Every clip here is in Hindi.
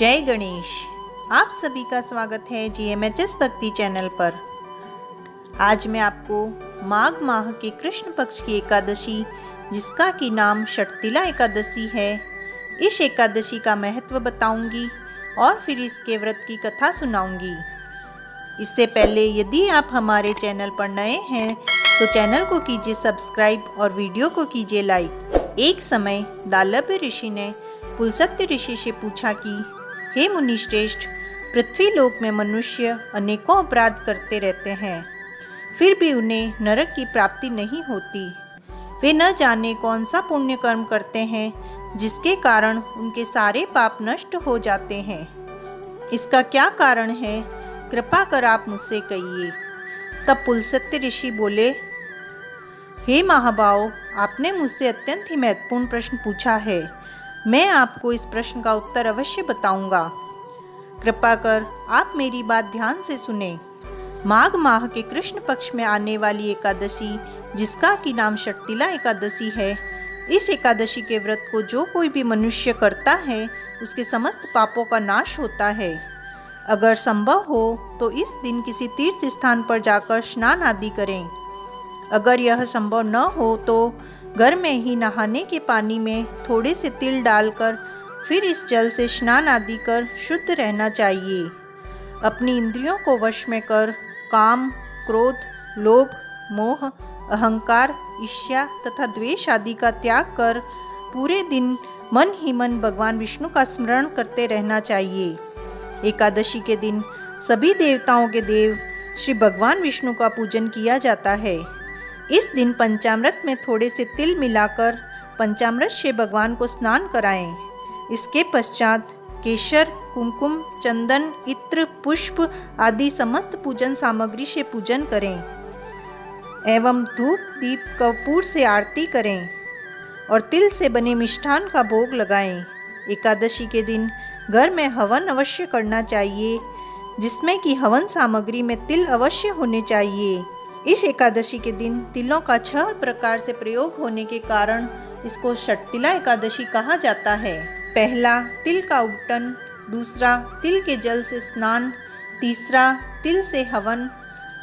जय गणेश। आप सभी का स्वागत है GMHS भक्ति चैनल पर। आज मैं आपको माघ माह के कृष्ण पक्ष की एकादशी, जिसका कि नाम षटतिला एकादशी है, इस एकादशी का महत्व बताऊंगी और फिर इसके व्रत की कथा सुनाऊंगी। इससे पहले यदि आप हमारे चैनल पर नए हैं तो चैनल को कीजिए सब्सक्राइब और वीडियो को कीजिए लाइक। एक समय दालभ्य ऋषि ने पुलस्त्य ऋषि से पूछा कि हे मुनि श्रेष्ठ, पृथ्वी लोक में मनुष्य अनेकों अपराध करते रहते हैं, फिर भी उन्हें नरक की प्राप्ति नहीं होती। वे न जाने कौन सा पुण्य कर्म करते हैं जिसके कारण उनके सारे पाप नष्ट हो जाते हैं। इसका क्या कारण है, कृपा कर आप मुझसे कहिए। तब पुलस्त्य ऋषि बोले, हे महाभाव, आपने मुझसे अत्यंत ही महत्वपूर्ण प्रश्न पूछा है। मैं आपको इस प्रश्न का उत्तर अवश्य बताऊंगा। कृपा कर आप मेरी बात ध्यान से सुने। माघ माह के कृष्ण पक्ष में आने वाली एकादशी, जिसका कि नाम षटतिला एकादशी है, इस एकादशी के व्रत को जो कोई भी मनुष्य करता है उसके समस्त पापों का नाश होता है। अगर संभव हो तो इस दिन किसी तीर्थ स्थान पर जाकर स्नान आदि करें। अगर यह संभव न हो तो घर में ही नहाने के पानी में थोड़े से तिल डालकर फिर इस जल से स्नान आदि कर शुद्ध रहना चाहिए। अपनी इंद्रियों को वश में कर काम, क्रोध, लोभ, मोह, अहंकार, ईर्ष्या तथा द्वेष आदि का त्याग कर पूरे दिन मन ही मन भगवान विष्णु का स्मरण करते रहना चाहिए। एकादशी के दिन सभी देवताओं के देव श्री भगवान विष्णु का पूजन किया जाता है। इस दिन पंचामृत में थोड़े से तिल मिलाकर पंचामृत से भगवान को स्नान कराएं। इसके पश्चात केशर, कुमकुम, चंदन, इत्र, पुष्प आदि समस्त पूजन सामग्री से पूजन करें एवं धूप, दीप, कपूर से आरती करें और तिल से बने मिष्ठान का भोग लगाएं। एकादशी के दिन घर में हवन अवश्य करना चाहिए, जिसमें कि हवन सामग्री में तिल अवश्य होने चाहिए। इस एकादशी के दिन तिलों का 6 प्रकार से प्रयोग होने के कारण इसको षटतिला एकादशी कहा जाता है। पहला, तिल का उबटन। दूसरा, तिल के जल से स्नान। तीसरा, तिल से हवन।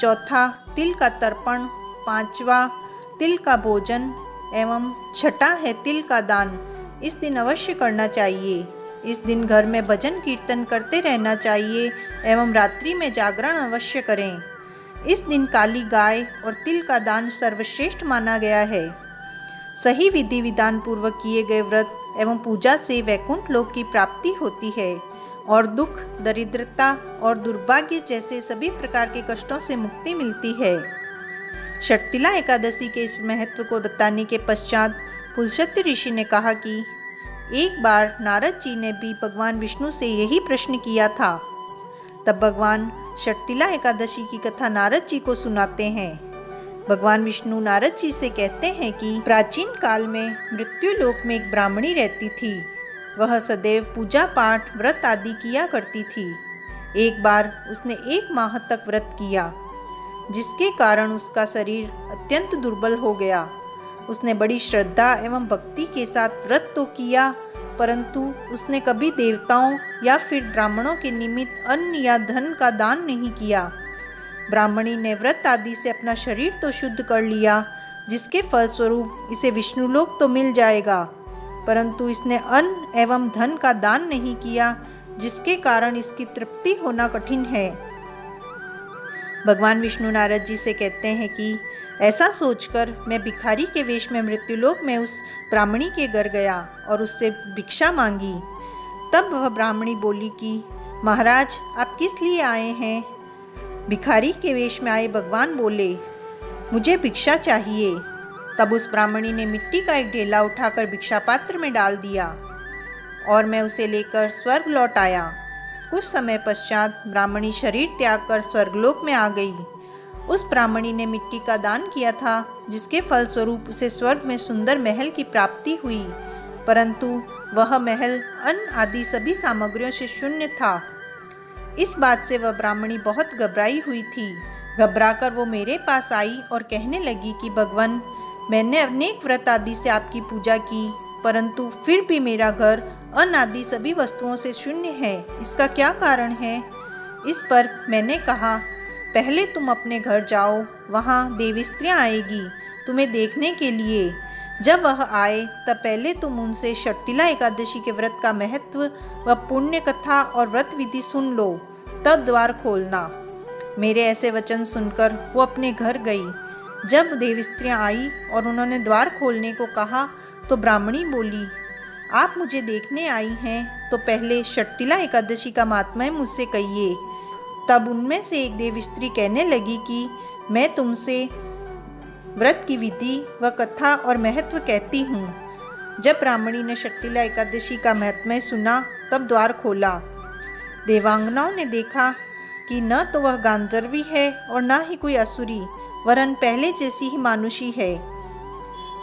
चौथा, तिल का तर्पण। पांचवा, तिल का भोजन एवं छठा है तिल का दान। इस दिन अवश्य करना चाहिए। इस दिन घर में भजन कीर्तन करते रहना चाहिए एवं रात्रि में जागरण अवश्य करें। इस दिन काली गाय और तिल का दान सर्वश्रेष्ठ माना गया है। सही विधि विधान पूर्वक किए गए व्रत एवं पूजा से वैकुंठ लोक की प्राप्ति होती है और दुख, दरिद्रता और दुर्भाग्य जैसे सभी प्रकार के कष्टों से मुक्ति मिलती है। षटतिला एकादशी के इस महत्व को बताने के पश्चात पुलस्त्य ऋषि ने कहा कि एक बार नारद जी ने भी भगवान विष्णु से यही प्रश्न किया था। तब भगवान षटतिला एकादशी की कथा नारद जी को सुनाते हैं। भगवान विष्णु नारद जी से कहते हैं कि प्राचीन काल में मृत्यु लोक में एक ब्राह्मणी रहती थी। वह सदैव पूजा पाठ, व्रत आदि किया करती थी। एक बार उसने 1 माह तक व्रत किया, जिसके कारण उसका शरीर अत्यंत दुर्बल हो गया। उसने बड़ी श्रद्धा एवं भक्ति के साथ व्रत तो किया, परंतु उसने कभी देवताओं या फिर ब्राह्मणों के निमित्त अन्न या धन का दान नहीं किया। ब्राह्मणी ने व्रत आदि से अपना शरीर तो शुद्ध कर लिया, जिसके फलस्वरूप इसे विष्णुलोक तो मिल जाएगा, परंतु इसने अन्न एवं धन का दान नहीं किया, जिसके कारण इसकी तृप्ति होना कठिन है। भगवान विष्णु नारद जी से कहते हैं कि ऐसा सोचकर मैं भिखारी के वेश में मृत्युलोक में उस ब्राह्मणी के घर गया और उससे भिक्षा मांगी। तब वह ब्राह्मणी बोली कि महाराज, आप किस लिए आए हैं? भिखारी के वेश में आए भगवान बोले, मुझे भिक्षा चाहिए। तब उस ब्राह्मणी ने मिट्टी का एक ढेला उठाकर भिक्षा पात्र में डाल दिया और मैं उसे लेकर स्वर्ग लौट आया। कुछ समय पश्चात ब्राह्मणी शरीर त्याग कर स्वर्गलोक में आ गई। उस ब्राह्मणी ने मिट्टी का दान किया था, जिसके फलस्वरूप उसे स्वर्ग में सुंदर महल की प्राप्ति हुई, परंतु वह महल अन्न आदि सभी सामग्रियों से शून्य था। इस बात से वह ब्राह्मणी बहुत घबराई हुई थी। घबराकर वो मेरे पास आई और कहने लगी कि भगवान, मैंने अनेक व्रत आदि से आपकी पूजा की, परंतु फिर भी मेरा घर अनादि सभी वस्तुओं से शून्य है। इसका क्या कारण है? इस पर मैंने कहा, पहले तुम अपने घर जाओ, वहाँ देवी स्त्रियाँ आएगी तुम्हें देखने के लिए। जब वह आए तब पहले तुम उनसे षटतिला एकादशी के व्रत का महत्व व पुण्य कथा और व्रत विधि सुन लो, तब द्वार खोलना। मेरे ऐसे वचन सुनकर वो अपने घर गई। जब देवी स्त्रियाँ आई और उन्होंने द्वार खोलने को कहा तो ब्राह्मणी बोली, आप मुझे देखने आई हैं तो पहले षटतिला एकादशी का महात्म्य मुझसे कहिए। तब उनमें से एक देवी स्त्री कहने लगी कि मैं तुमसे व्रत की विधि व कथा और महत्व कहती हूँ। जब ब्राह्मणी ने षटतिला एकादशी का महात्म्य सुना तब द्वार खोला। देवांगनाओं ने देखा कि न तो वह गांधर्वी है और न ही कोई असुरी, वरन पहले जैसी ही मानुषी है।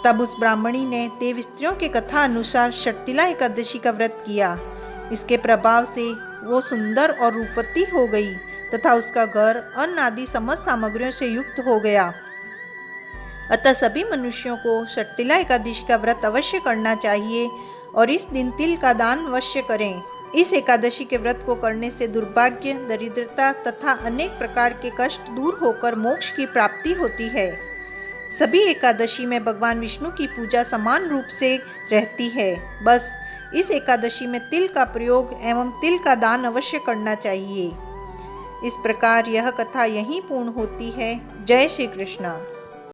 तब उस ब्राह्मणी ने देव स्त्रियों के कथा अनुसार षटतिला एकादशी का व्रत किया। इसके प्रभाव से वो सुंदर और रूपवती हो गई तथा उसका घर अन्न आदि समस्त सामग्रियों से युक्त हो गया। अतः सभी मनुष्यों को षटतिला एकादशी का व्रत अवश्य करना चाहिए और इस दिन तिल का दान अवश्य करें। इस एकादशी के व्रत को करने से दुर्भाग्य, दरिद्रता तथा अनेक प्रकार के कष्ट दूर होकर मोक्ष की प्राप्ति होती है। सभी एकादशी में भगवान विष्णु की पूजा समान रूप से रहती है। बस इस एकादशी में तिल का प्रयोग एवं तिल का दान अवश्य करना चाहिए। इस प्रकार यह कथा यहीं पूर्ण होती है। जय श्री कृष्ण।